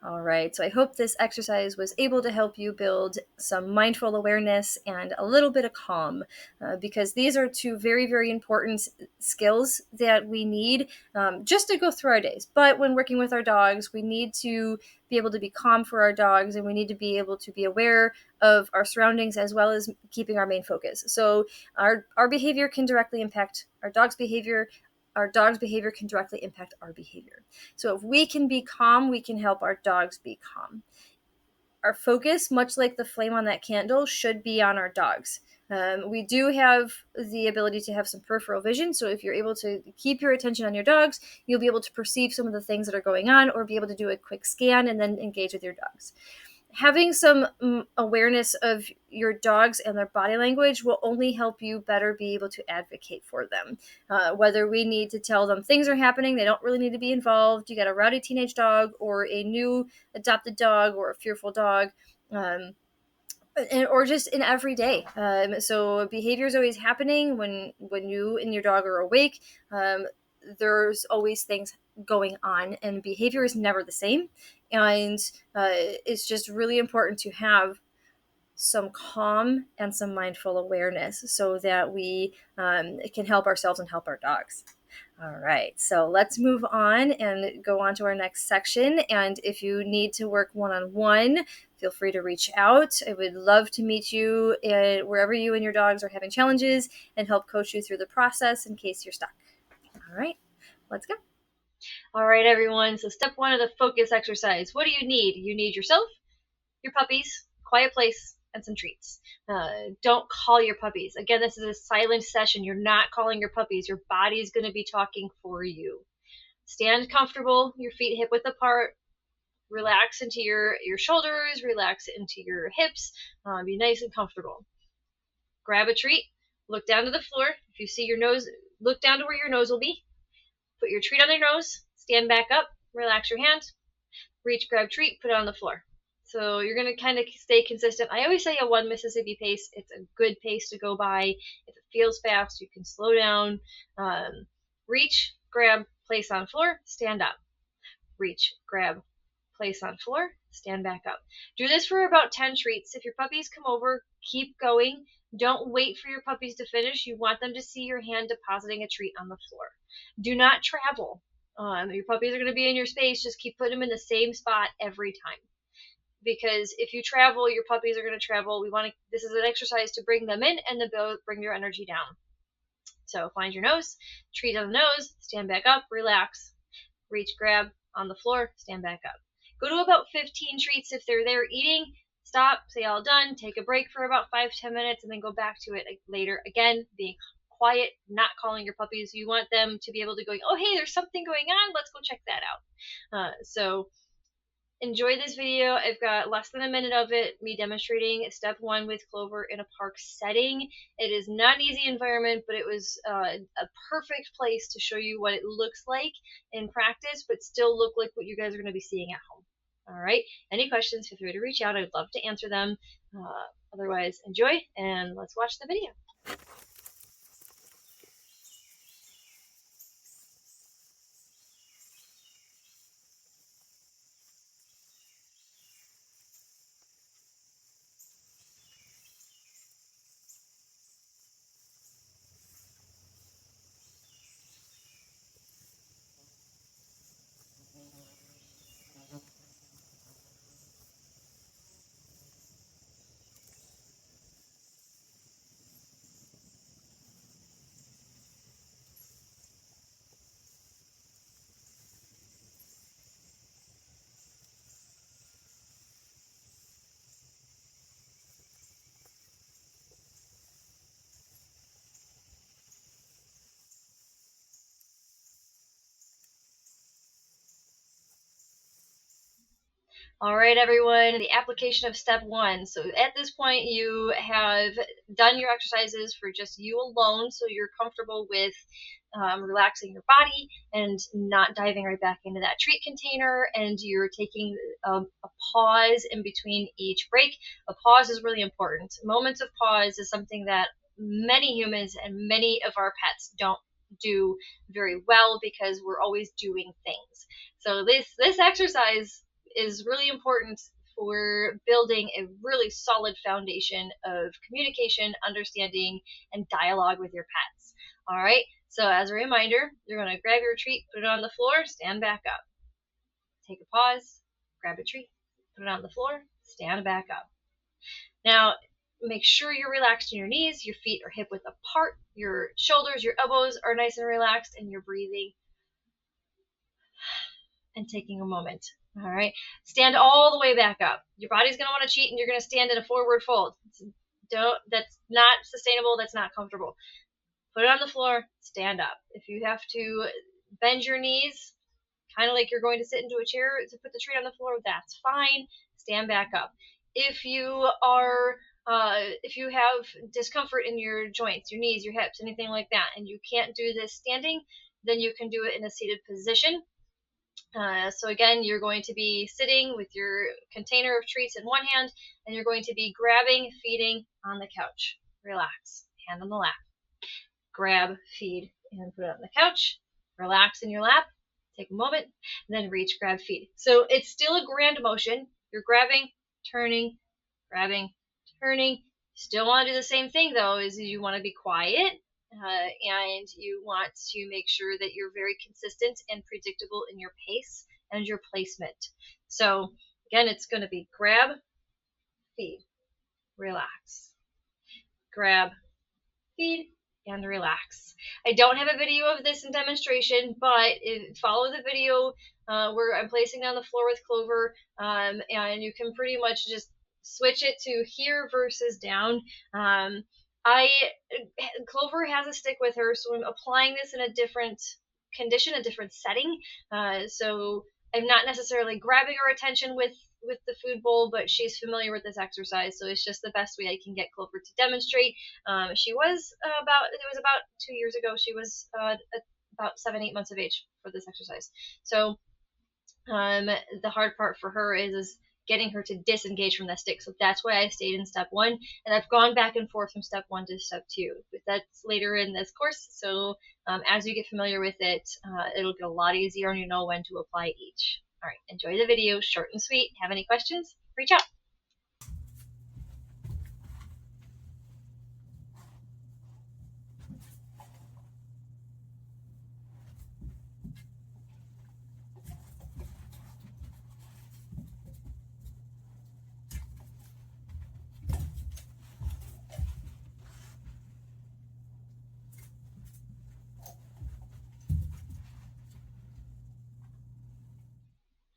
All right, so I hope this exercise was able to help you build some mindful awareness and a little bit of calm, because these are two very, very important skills that we need just to go through our days. But when working with our dogs, we need to be able to be calm for our dogs, and we need to be able to be aware of our surroundings as well as keeping our main focus. So our behavior can directly impact our dog's behavior. Our dog's behavior can directly impact our behavior. So if we can be calm, we can help our dogs be calm. Our focus, much like the flame on that candle, should be on our dogs. We do have the ability to have some peripheral vision, so if you're able to keep your attention on your dogs, you'll be able to perceive some of the things that are going on, or be able to do a quick scan and then engage with your dogs. Having some awareness of your dogs and their body language will only help you better be able to advocate for them. Whether we need to tell them things are happening, they don't really need to be involved. You got a rowdy teenage dog or a new adopted dog or a fearful dog. or just in every day. So behavior is always happening when you and your dog are awake. There's always things going on, and behavior is never the same. And it's just really important to have some calm and some mindful awareness so that we can help ourselves and help our dogs. All right, so let's move on and go on to our next section. And if you need to work one-on-one, feel free to reach out. I would love to meet you wherever you and your dogs are having challenges and help coach you through the process in case you're stuck. All right, let's go. All right, everyone. So step 1 of the focus exercise. What do you need? You need yourself, your puppies, quiet place, and some treats. Don't call your puppies. Again, this is a silent session. You're not calling your puppies. Your body's going to be talking for you. Stand comfortable, your feet hip width apart. Relax into your shoulders, relax into your hips. Be nice and comfortable. Grab a treat, look down to the floor. If you see your nose, look down to where your nose will be. Put your treat on your nose, stand back up, relax your hand, reach, grab treat, put it on the floor. So you're going to kind of stay consistent. I always say a 1 Mississippi pace. It's a good pace to go by. If it feels fast, you can slow down. Reach, grab, place on floor, stand up. Reach, grab, place on floor, stand back up. Do this for about 10 treats. If your puppies come over, keep going. Don't wait for your puppies to finish. You want them to see your hand depositing a treat on the floor. Do not travel. Your puppies are going to be in your space. Just keep putting them in the same spot every time. Because if you travel, your puppies are going to travel. This is an exercise to bring them in and to bring your energy down. So find your nose, treat on the nose, stand back up, relax, reach, grab on the floor, stand back up. Go to about 15 treats if they're there eating. Stop, say all done, take a break for about 5-10 minutes, and then go back to it later. Again, being quiet, not calling your puppies. You want them to be able to go, oh, hey, there's something going on. Let's go check that out. So enjoy this video. I've got less than a minute of it, me demonstrating step 1 with Clover in a park setting. It is not an easy environment, but it was a perfect place to show you what it looks like in practice, but still look like what you guys are going to be seeing at home. All right. Any questions, feel free to reach out. I'd love to answer them. Otherwise, enjoy, and let's watch the video. All right, everyone, the application of step 1. So at this point, you have done your exercises for just you alone, so you're comfortable with relaxing your body and not diving right back into that treat container, and you're taking a pause in between each break. A pause is really important. Moments of pause is something that many humans and many of our pets don't do very well because we're always doing things. So this exercise is really important for building a really solid foundation of communication, understanding, and dialogue with your pets. All right, so as a reminder, you're going to grab your treat, put it on the floor, stand back up. Take a pause, grab a treat, put it on the floor, stand back up. Now, make sure you're relaxed in your knees, your feet are hip width apart, your shoulders, your elbows are nice and relaxed, and you're breathing and taking a moment. All right, stand all the way back up. Your body's going to want to cheat, and you're going to stand in a forward fold. That's not sustainable. That's not comfortable. Put it on the floor, stand up. If you have to bend your knees, kind of like you're going to sit into a chair to put the treat on the floor, that's fine. Stand back up. If you have discomfort in your joints, your knees, your hips, anything like that, and you can't do this standing, then you can do it in a seated position. So again, you're going to be sitting with your container of treats in one hand, and you're going to be grabbing, feeding on the couch. Relax, hand on the lap. Grab, feed, and put it on the couch. Relax in your lap. Take a moment, and then reach, grab, feed. So it's still a grand motion. You're grabbing, turning, grabbing, turning. Still want to do the same thing though, is you want to be quiet, and you want to make sure that you're very consistent and predictable in your pace and your placement. So again, it's going to be grab, feed, relax, grab, feed, and relax. I don't have a video of this in demonstration, but follow the video where I'm placing down the floor with Clover, and you can pretty much just switch it to here versus down. Clover has a stick with her, so I'm applying this in a different condition, a different setting. So I'm not necessarily grabbing her attention with the food bowl, but she's familiar with this exercise, so it's just the best way I can get Clover to demonstrate. It was about 2 years ago. She was about 7-8 months of age for this exercise. So the hard part for her is getting her to disengage from that stick. So that's why I stayed in step 1, and I've gone back and forth from step 1 to step 2. But that's later in this course. So as you get familiar with it, it'll get a lot easier, and you know when to apply each. All right, enjoy the video, short and sweet. Have any questions? Reach out.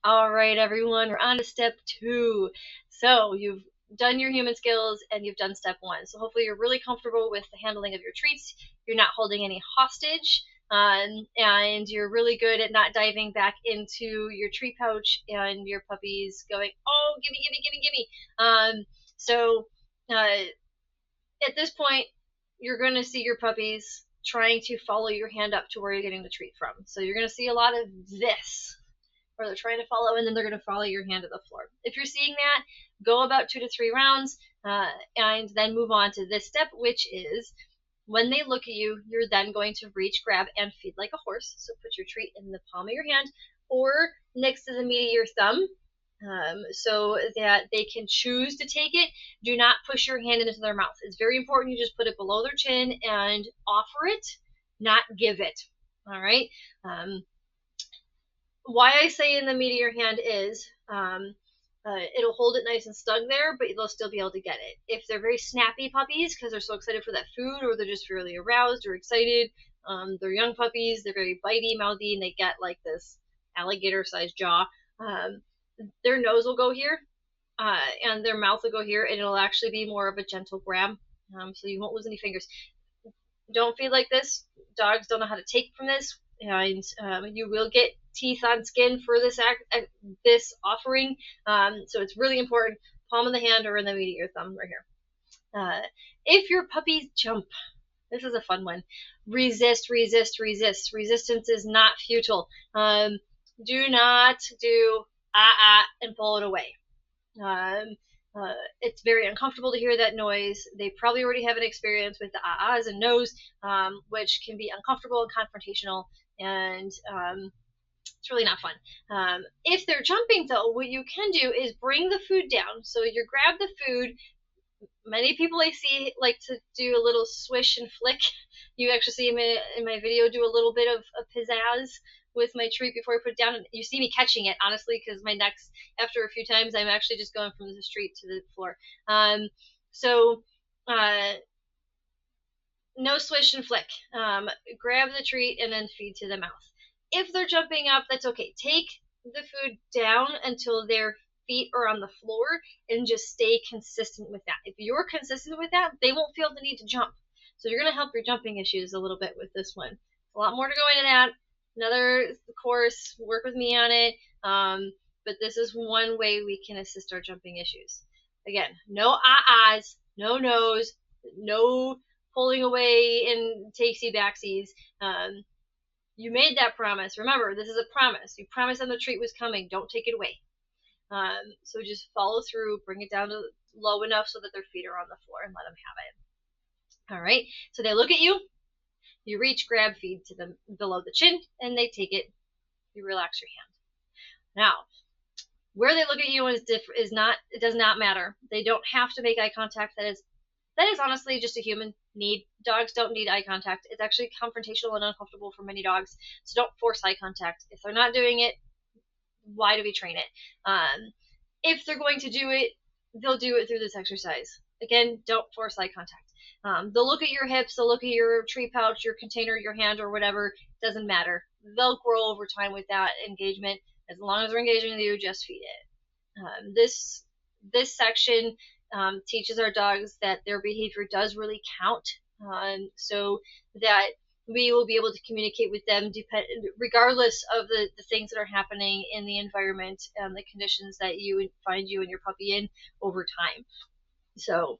All right, everyone, we're on to step 2. So you've done your human skills and you've done step 1. So hopefully you're really comfortable with the handling of your treats. You're not holding any hostage, and you're really good at not diving back into your treat pouch and your puppies going, oh, gimme, gimme, gimme, gimme. So at this point, you're going to see your puppies trying to follow your hand up to where you're getting the treat from. So you're going to see a lot of this, where they're trying to follow, and then they're going to follow your hand to the floor. If you're seeing that, go about 2 to 3 rounds, and then move on to this step, which is when they look at you, you're then going to reach, grab, and feed like a horse. So put your treat in the palm of your hand or next to the meat of your thumb, so that they can choose to take it. Do not push your hand into their mouth. It's very important you just put it below their chin and offer it, not give it. All right? Why I say in the meat of your hand is it'll hold it nice and snug there, but they'll still be able to get it. If they're very snappy puppies because they're so excited for that food, or they're just really aroused or excited, they're young puppies, they're very bitey, mouthy, and they get like this alligator-sized jaw. Their nose will go here, and their mouth will go here, and it'll actually be more of a gentle grab, so you won't lose any fingers. Don't feed like this. Dogs don't know how to take from this, and you will get teeth on skin for this offering. So it's really important. Palm of the hand or in the meat of your thumb right here. If your puppies jump, this is a fun one. Resist, resist, resist. Resistance is not futile. Do not do and pull it away. It's very uncomfortable to hear that noise. They probably already have an experience with the ahs and no's, which can be uncomfortable and confrontational, and it's really not fun. If they're jumping, though, what you can do is bring the food down. So you grab the food. Many people I see like to do a little swish and flick. You actually see me in my video do a little bit of pizzazz with my treat before I put it down. And you see me catching it, honestly, because my next, after a few times, I'm actually just going from the street to the floor. No swish and flick. Grab the treat and then feed to the mouth. If they're jumping up, that's okay. Take the food down until their feet are on the floor and just stay consistent with that. If you're consistent with that, they won't feel the need to jump. So you're going to help your jumping issues a little bit with this one. A lot more to go into that. Another course, work with me on it. But this is one way we can assist our jumping issues. Again, no ahs, no no's, no pulling away and takesy backsies. You made that promise. Remember, this is a promise. You promised them the treat was coming. Don't take it away. So just follow through, bring it down to low enough so that their feet are on the floor and let them have it. All right. So they look at you. You reach, grab, feed to them below the chin, and they take it. You relax your hand. Now, where they look at you is not. It does not matter. They don't have to make eye contact. That is honestly just a human need. Dogs don't need eye contact. It's actually confrontational and uncomfortable for many dogs. So don't force eye contact. If they're not doing it, why do we train it? If they're going to do it, they'll do it through this exercise. Again, don't force eye contact. They'll look at your hips, they'll look at your tree pouch, your container, your hand, or whatever. Doesn't matter. They'll grow over time with that engagement. As long as they're engaging with you, just feed it. This section teaches our dogs that their behavior does really count, so that we will be able to communicate with them regardless of the things that are happening in the environment and the conditions that you would find you and your puppy in over time. So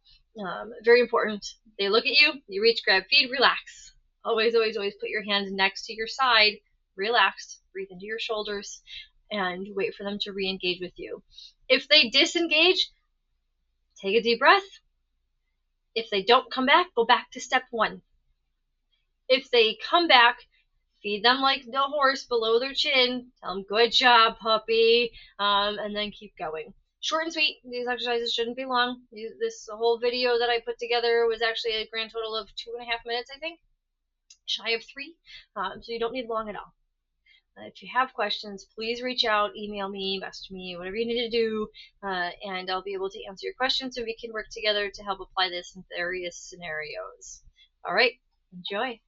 very important. They look at you, you reach, grab, feed, relax. Always, always, always put your hands next to your side, relaxed, breathe into your shoulders, and wait for them to re-engage with you. If they disengage, take a deep breath. If they don't come back, go back to step 1. If they come back, feed them like the horse below their chin. Tell them, good job, puppy, and then keep going. Short and sweet. These exercises shouldn't be long. This whole video that I put together was actually a grand total of 2.5 minutes, I think, shy of 3. So you don't need long at all. If you have questions, please reach out, email me, message me, whatever you need to do, and I'll be able to answer your questions so we can work together to help apply this in various scenarios. All right, enjoy.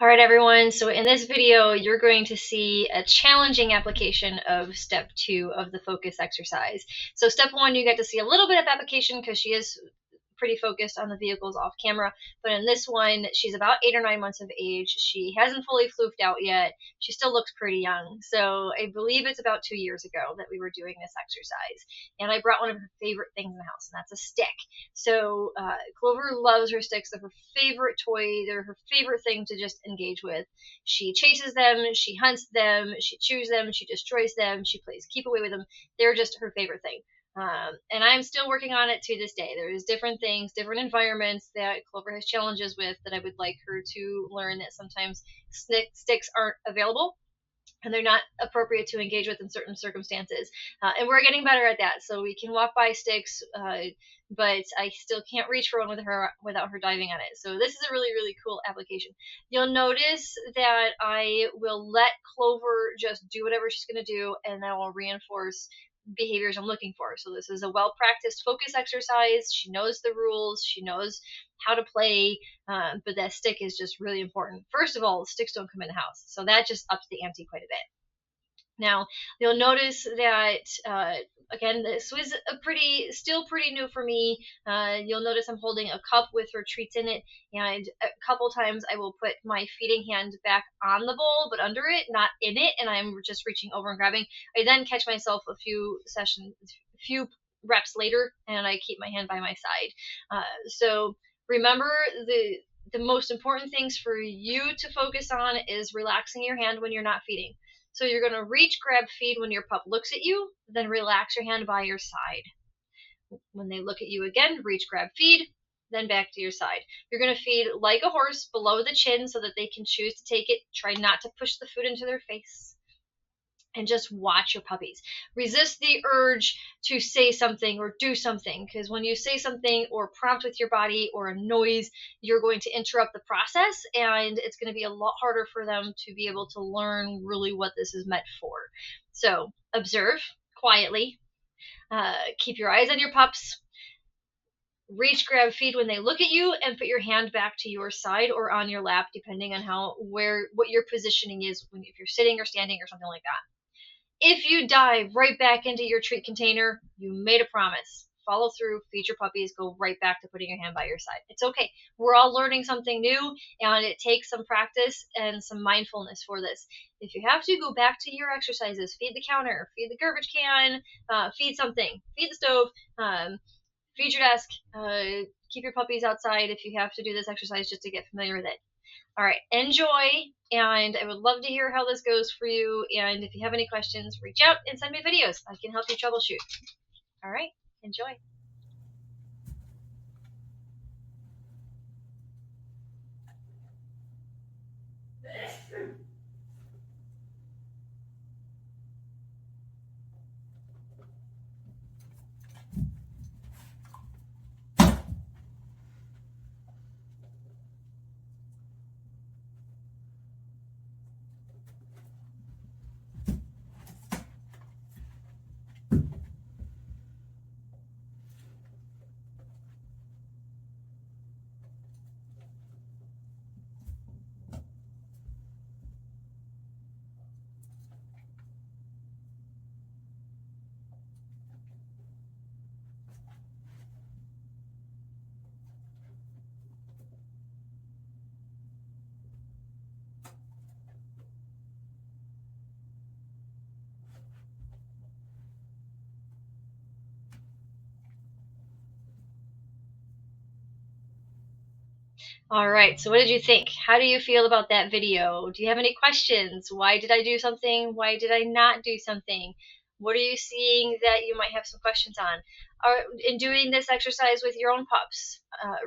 All right, everyone. So in this video, you're going to see a challenging application of step 2 of the focus exercise. So step 1, you get to see a little bit of application because she is pretty focused on the vehicles off camera. But in this one, she's about 8 or 9 months of age. She hasn't fully floofed out yet. She still looks pretty young. So I believe it's about 2 years ago that we were doing this exercise. And I brought one of her favorite things in the house, and that's a stick. So Clover loves her sticks. They're her favorite toy. They're her favorite thing to just engage with. She chases them. She hunts them. She chews them. She destroys them. She plays keep away with them. They're just her favorite thing. And I'm still working on it to this day. There's different things, different environments that Clover has challenges with that I would like her to learn that sometimes sticks aren't available and they're not appropriate to engage with in certain circumstances. And we're getting better at that. So we can walk by sticks, but I still can't reach for one with her without her diving on it. So this is a really, really cool application. You'll notice that I will let Clover just do whatever she's going to do, and I will reinforce behaviors I'm looking for. So this is a well-practiced focus exercise. She knows the rules. She knows how to play, but that stick is just really important. First of all, the sticks don't come in the house, so that just ups the ante quite a bit. Now, you'll notice that, again, this was still pretty new for me. You'll notice I'm holding a cup with her treats in it, and a couple times I will put my feeding hand back on the bowl, but under it, not in it, and I'm just reaching over and grabbing. I then catch myself a few reps later, and I keep my hand by my side. So remember, the most important things for you to focus on is relaxing your hand when you're not feeding. So you're going to reach, grab, feed when your pup looks at you, then relax your hand by your side. When they look at you again, reach, grab, feed, then back to your side. You're going to feed like a horse below the chin so that they can choose to take it. Try not to push the food into their face. And just watch your puppies. Resist the urge to say something or do something, because when you say something or prompt with your body or a noise, you're going to interrupt the process, and it's going to be a lot harder for them to be able to learn really what this is meant for. So observe quietly. Keep your eyes on your pups. Reach, grab, feed when they look at you, and put your hand back to your side or on your lap, depending on what your positioning is, if you're sitting or standing or something like that. If you dive right back into your treat container, you made a promise. Follow through, feed your puppies, go right back to putting your hand by your side. It's okay. We're all learning something new, and it takes some practice and some mindfulness for this. If you have to, go back to your exercises. Feed the counter, feed the garbage can, feed something, feed the stove, feed your desk, keep your puppies outside if you have to do this exercise just to get familiar with it. All right, enjoy, and I would love to hear how this goes for you. And if you have any questions, reach out and send me videos. I can help you troubleshoot. All right, enjoy. All right, so what did you think? How do you feel about that video? Do you have any questions? Why did I do something? Why did I not do something? What are you seeing that you might have some questions on? In doing this exercise with your own pups,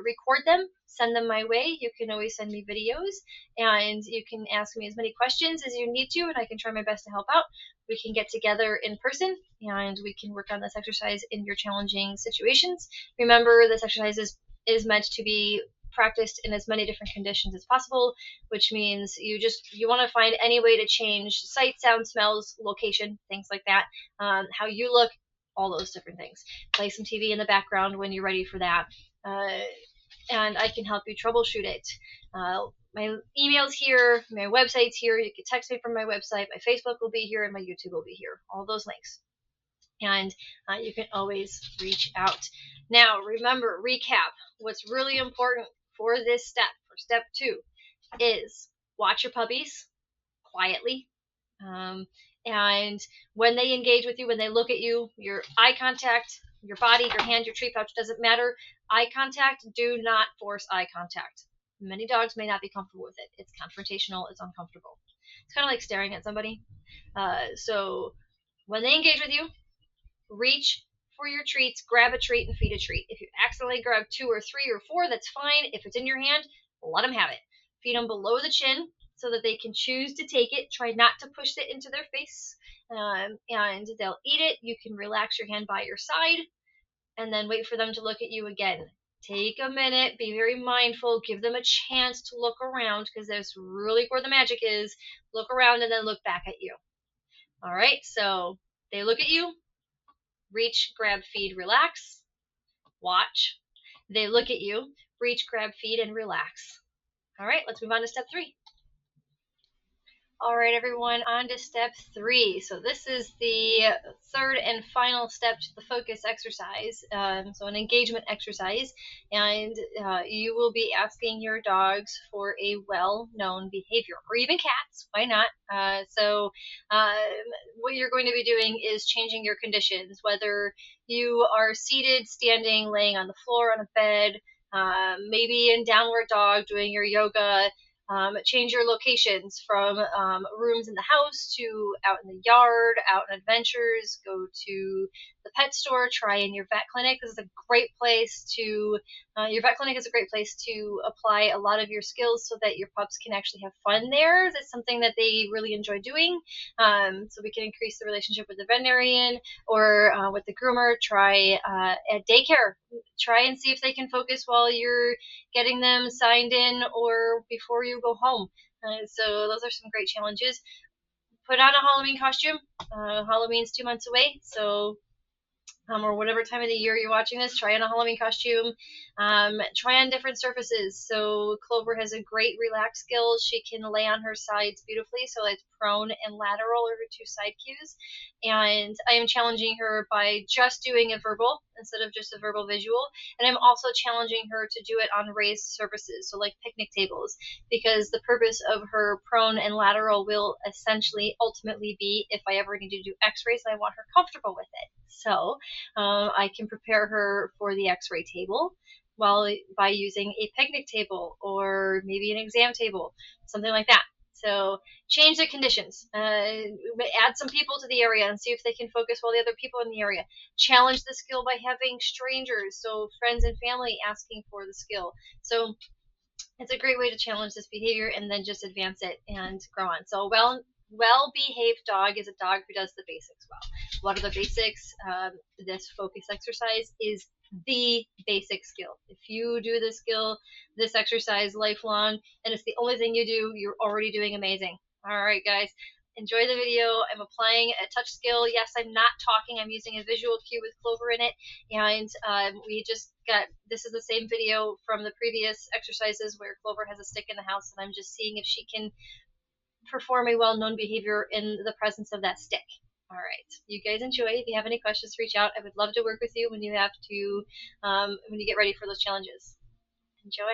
record them, send them my way. You can always send me videos, and you can ask me as many questions as you need to, and I can try my best to help out. We can get together in person, and we can work on this exercise in your challenging situations. Remember, this exercise is meant to be practiced in as many different conditions as possible, which means you want to find any way to change sight, sound, smells, location, things like that, how you look, all those different things. Play some TV in the background when you're ready for that, and I can help you troubleshoot it. My email's here, my website's here. You can text me from my website. My Facebook will be here, and my YouTube will be here. All those links. And you can always reach out. Now, remember, recap. What's really important for this step, for step 2, is watch your puppies quietly. And when they engage with you, when they look at you, your eye contact, your body, your hand, your treat pouch, doesn't matter. Eye contact, do not force eye contact. Many dogs may not be comfortable with it. It's confrontational, it's uncomfortable. It's kind of like staring at somebody. So when they engage with you, reach for your treats, grab a treat, and feed a treat. If you accidentally grab 2 or 3 or 4, that's fine. If it's in your hand, let them have it. Feed them below the chin so that they can choose to take it. Try not to push it into their face, and they'll eat it. You can relax your hand by your side, and then wait for them to look at you again. Take a minute, be very mindful, give them a chance to look around, because that's really where the magic is. Look around and then look back at you. All right, so they look at you, reach, grab, feed, relax, watch. They look at you, reach, grab, feed, and relax. All right, let's move on to step 3. All right, everyone, on to step 3. So this is the third and final step to the focus exercise, so an engagement exercise, and you will be asking your dogs for a well-known behavior, or even cats, why not? What you're going to be doing is changing your conditions, whether you are seated, standing, laying on the floor, on a bed, maybe in downward dog, doing your yoga. Change your locations from rooms in the house to out in the yard, out in adventures, go to the pet store, try in your vet clinic. This is a great place to, your vet clinic is a great place to apply a lot of your skills so that your pups can actually have fun there. It's something that they really enjoy doing. So we can increase the relationship with the veterinarian or with the groomer. Try at daycare. Try and see if they can focus while you're getting them signed in or before you go home. So those are some great challenges. Put on a Halloween costume. Halloween's 2 months away, so or whatever time of the year you're watching this, try on a Halloween costume. Try on different surfaces. So Clover has a great relax skill. She can lay on her sides beautifully, so it's prone and lateral are her 2 side cues. And I am challenging her by just doing a verbal instead of just a verbal visual. And I'm also challenging her to do it on raised surfaces, so like picnic tables, because the purpose of her prone and lateral will essentially ultimately be if I ever need to do x-rays, I want her comfortable with it. So I can prepare her for the x-ray table by using a picnic table or maybe an exam table, something like that. So change the conditions. Add some people to the area and see if they can focus while the other people in the area. Challenge the skill by having strangers, so friends and family asking for the skill. So it's a great way to challenge this behavior and then just advance it and grow on. So well-behaved dog is a dog who does the basics well. What are the basics? This focus exercise is the basic skill. If you do this skill, this exercise lifelong, and it's the only thing you do, you're already doing amazing. All right, guys. Enjoy the video. I'm applying a touch skill. Yes, I'm not talking. I'm using a visual cue with Clover in it. And we just got, this is the same video from the previous exercises where Clover has a stick in the house, and I'm just seeing if she can perform a well-known behavior in the presence of that stick. All right, you guys enjoy. If you have any questions, reach out. I would love to work with you when you have to, when you get ready for those challenges. Enjoy.